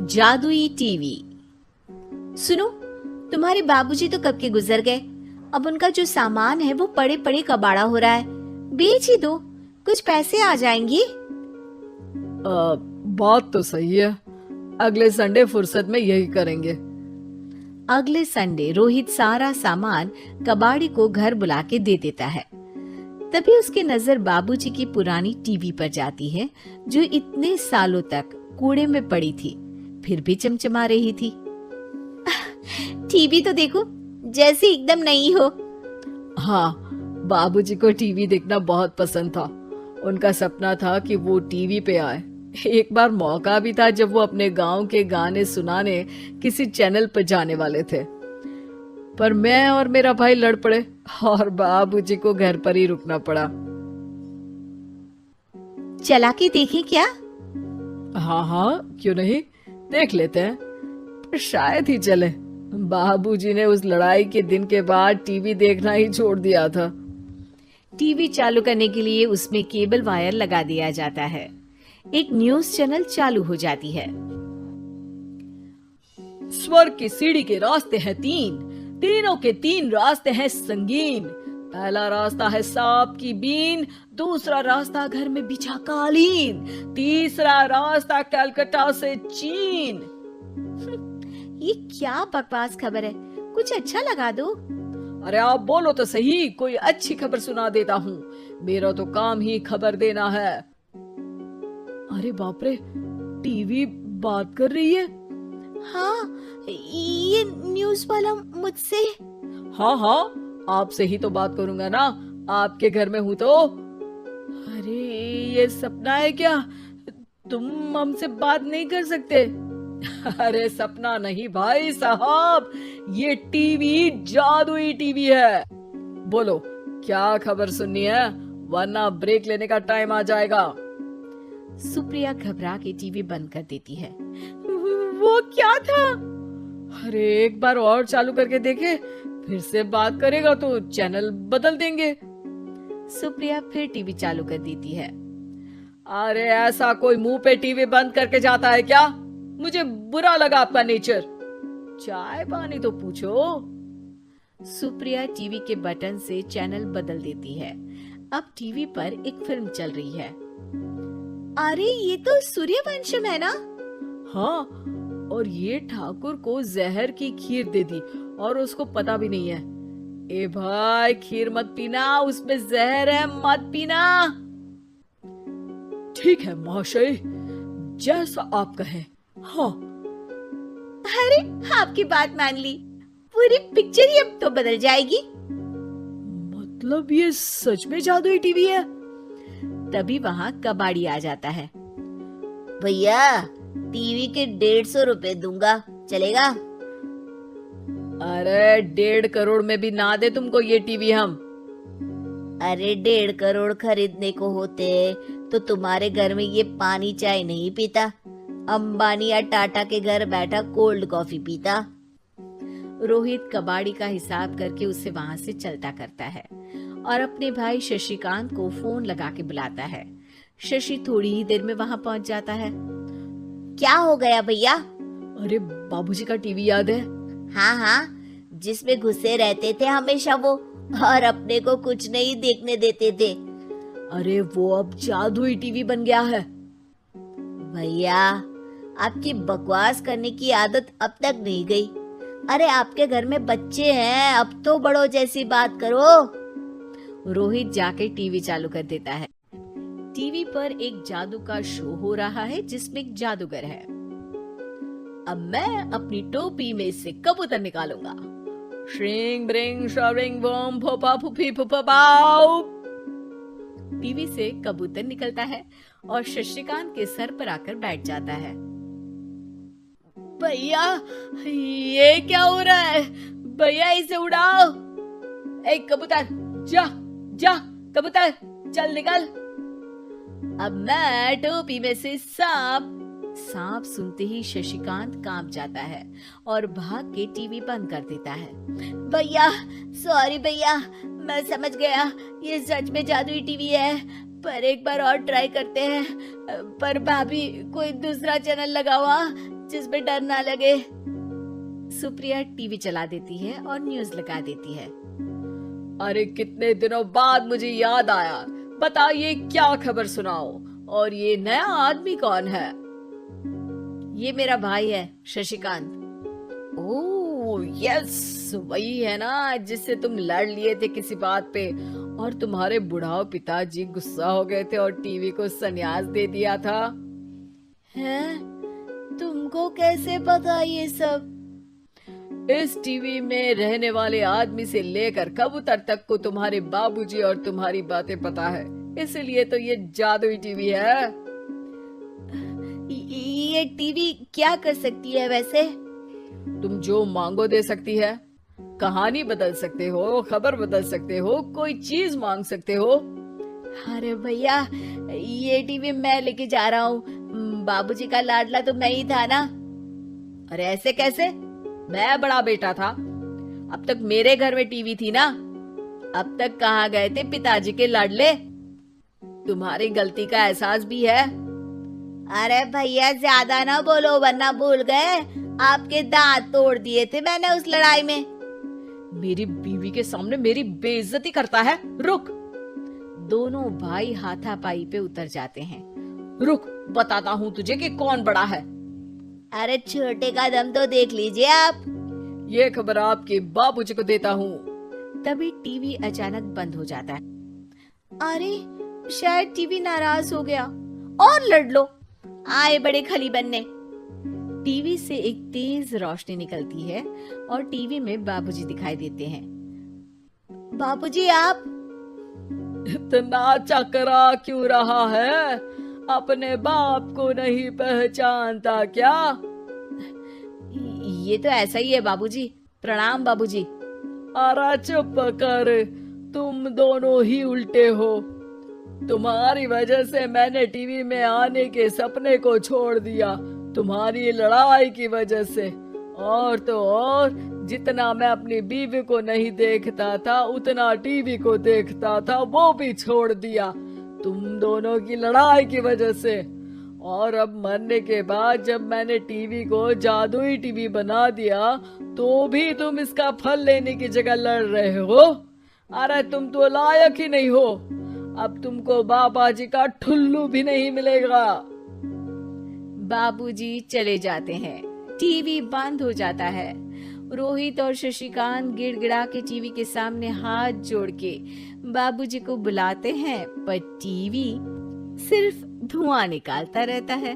जादुई टीवी। सुनो, तुम्हारे बाबूजी तो कब के गुजर गए। अब उनका जो सामान है वो पड़े पड़े कबाड़ा हो रहा है। बेच ही दो, कुछ पैसे आ जाएंगी। बात तो सही है। अगले संडे फुर्सत में यही करेंगे। अगले संडे रोहित सारा सामान कबाड़ी को घर बुला के दे देता है। तभी उसकी नजर बाबूजी की पुरानी टीवी पर जाती है, जो इतने सालों तक कूड़े में पड़ी थी, फिर भी चमचमा रही थी। टीवी तो देखो, जैसे एकदम नई हो। हाँ, बाबूजी को टीवी देखना बहुत पसंद था। उनका सपना था कि वो टीवी पे आए। एक बार मौका भी था जब वो अपने गांव के गाने सुनाने किसी चैनल पर जाने वाले थे, पर मैं और मेरा भाई लड़ पड़े और बाबूजी को घर पर ही रुकना पड़ा। चला के देखें क्या? हाँ हाँ, क्यों नहीं, देख लेते हैं। पर शायद ही चले। बाबूजी ने उस लड़ाई के दिन के बाद टीवी देखना ही छोड़ दिया था। टीवी चालू करने के लिए उसमें केबल वायर लगा दिया जाता है। एक न्यूज चैनल चालू हो जाती है। स्वर्ग की सीढ़ी के रास्ते हैं तीन, तीनों के तीन रास्ते हैं संगीन। पहला रास्ता है सांप की बीन, दूसरा रास्ता घर में बिछा कालीन, तीसरा रास्ता कलकत्ता से चीन। ये क्या बकवास खबर है, कुछ अच्छा लगा दो। अरे आप बोलो तो सही, कोई अच्छी खबर सुना देता हूँ। मेरा तो काम ही खबर देना है। अरे बाप रे, टीवी बात कर रही है। हाँ, ये न्यूज वाला मुझसे। हाँ हाँ, आपसे ही तो बात करूंगा ना, आपके घर में हूँ तो। अरे ये सपना है क्या? तुम हमसे बात नहीं कर सकते? अरे सपना नहीं भाई साहब, ये टीवी जादुई टीवी है। बोलो क्या खबर सुननी है, वरना ब्रेक लेने का टाइम आ जाएगा। सुप्रिया घबरा के टीवी बंद कर देती है। वो क्या था? अरे एक बार और चालू करके देखे, फिर से बात करेगा तो चैनल बदल देंगे। सुप्रिया फिर टीवी चालू कर देती है। अरे ऐसा कोई मुंह पे टीवी बंद करके जाता है क्या? मुझे बुरा लगा आपका नेचर। चाय पानी तो पूछो। सुप्रिया टीवी के बटन से चैनल बदल देती है। अब टीवी पर एक फिल्म चल रही है। अरे ये तो सूर्यवंशम है ना? हाँ, और ये ठाकुर को जहर की खीर दे दी और उसको पता भी नहीं है। ए भाई, खीर मत पीना, उसमें जहर है, मत पीना। ठीक है महाशय, जैसा आप कहें। हाँ। अरे आपकी बात मान ली, पूरी पिक्चर ही अब तो बदल जाएगी। मतलब ये सच में जादुई टीवी है? तभी वहाँ कबाड़ी आ जाता है। भैया, टीवी के 150 रुपए दूंगा, चलेगा? अरे 1.5 करोड़ में भी ना दे तुमको ये टीवी हम। अरे 1.5 करोड़ खरीदने को होते तो तुम्हारे घर में ये पानी चाय नहीं पीता, अंबानी या टाटा के घर बैठा कोल्ड कॉफी पीता। रोहित कबाड़ी का हिसाब करके उसे वहाँ से चलता करता है और अपने भाई शशिकांत को फोन लगा के बुलाता है। शशि थोड़ी ही देर में वहाँ पहुँच जाता है। क्या हो गया भैया? अरे बाबूजी का टीवी याद है? हाँ हाँ, जिसमें घुसे रहते थे हमेशा वो, और अपने को कुछ नहीं देखने देते थे। अरे वो अब जादुई टीवी बन गया है। भैया, आपकी बकवास करने की आदत अब तक नहीं गई। अरे आपके घर में बच्चे हैं, अब तो बड़ों जैसी बात करो। रोहित जाके टीवी चालू कर देता है। टीवी पर एक जादू का शो हो रहा है जिसमें एक जादूगर है। अब मैं अपनी टोपी में से कबूतर निकालूंगा। श्रिंग ब्रिंग शरिंग बम फोपा फुफी फुफा बाउ। टीवी से कबूतर निकलता है और शशिकांत के सर पर आकर बैठ जाता है। भैया, ये क्या हो रहा है? भैया इसे उड़ाओ। ए कबूतर, जा जा, कबूतर चल निकल। अब मैं टोपी में से सांप सुनते ही शशिकांत कांप जाता है और भाग के टीवी बंद कर देता है। भैया सॉरी भैया, मैं समझ गया ये सच में जादुई टीवी है, पर एक बार और ट्राई करते हैं। पर भाभी, कोई दूसरा चैनल लगा हुआ, जिसमें डर ना लगे। सुप्रिया टीवी चला देती है और न्यूज लगा देती है। अरे कितने दिनों बाद मुझे याद आया, बताइए क्या खबर सुनाओ। और ये नया आदमी कौन है? ये मेरा भाई है शशिकांत। ओह यस, वही है ना जिससे तुम लड़ लिए थे किसी बात पे और तुम्हारे बुढ़ाओ पिताजी गुस्सा हो गए थे और टीवी को संन्यास दे दिया था। हैं? तुमको कैसे पता ये सब? इस टीवी में रहने वाले आदमी से लेकर कबूतर तक को तुम्हारे बाबूजी और तुम्हारी बातें पता है, इसलिए तो ये जादुई टीवी है। ये टीवी क्या कर सकती है वैसे? तुम जो मांगो दे सकती है, कहानी बदल सकते हो, खबर बदल सकते हो, कोई चीज मांग सकते हो। अरे भैया, ये टीवी मैं लेके जा रहा हूँ। बाबूजी का लाडला तो मैं ही था ना। अरे ऐसे कैसे? मैं बड़ा बेटा था, अब तक मेरे घर में टीवी थी ना। अब तक कहाँ गए थे पिताजी के लाडले? तुम्हारी गलती का एहसास भी है। अरे भैया ज्यादा ना बोलो वरना भूल गए, आपके दांत तोड़ दिए थे मैंने उस लड़ाई में। मेरी बीवी के सामने मेरी बेइज्जती करता है। रुक। दोनों भाई हाथापाई पे उतर जाते हैं। रुक, बताता हूँ तुझे कि कौन बड़ा है। अरे छोटे का दम तो देख लीजिए आप। ये खबर आपके बाबूजी को देता हूँ। तभी टीवी अचानक बंद हो जाता है। अरे शायद टीवी नाराज हो गया। और लड़ लो, आए बड़े खली बनने। टीवी से एक तेज रोशनी निकलती है और टीवी में बाबूजी दिखाई देते हैं। बाबूजी आप? इतना चकरा क्यों रहा है? अपने बाप को नहीं पहचानता क्या? ये तो ऐसा ही है बाबूजी। प्रणाम बाबूजी। अरे चुप कर, तुम दोनों ही उल्टे हो। तुम्हारी वजह से मैंने टीवी में आने के सपने को छोड़ दिया, तुम्हारी लड़ाई की वजह से। और तो और, जितना मैं अपनी बीवी को नहीं देखता था उतना टीवी को देखता था, वो भी छोड़ दिया तुम दोनों की लड़ाई की वजह से। और अब मरने के बाद जब मैंने टीवी को जादुई टीवी बना दिया तो भी तुम इसका फल लेने की जगह लड़ रहे हो। अरे तुम तो लायक ही नहीं हो, अब तुमको बाबा जी का ठुल्लू भी नहीं मिलेगा। बाबूजी चले जाते हैं। टीवी बंद हो जाता है। रोहित और शशिकांत गिड़गिड़ा के टीवी के सामने हाथ जोड़ के बाबूजी को बुलाते हैं, पर टीवी सिर्फ धुआं निकालता रहता है।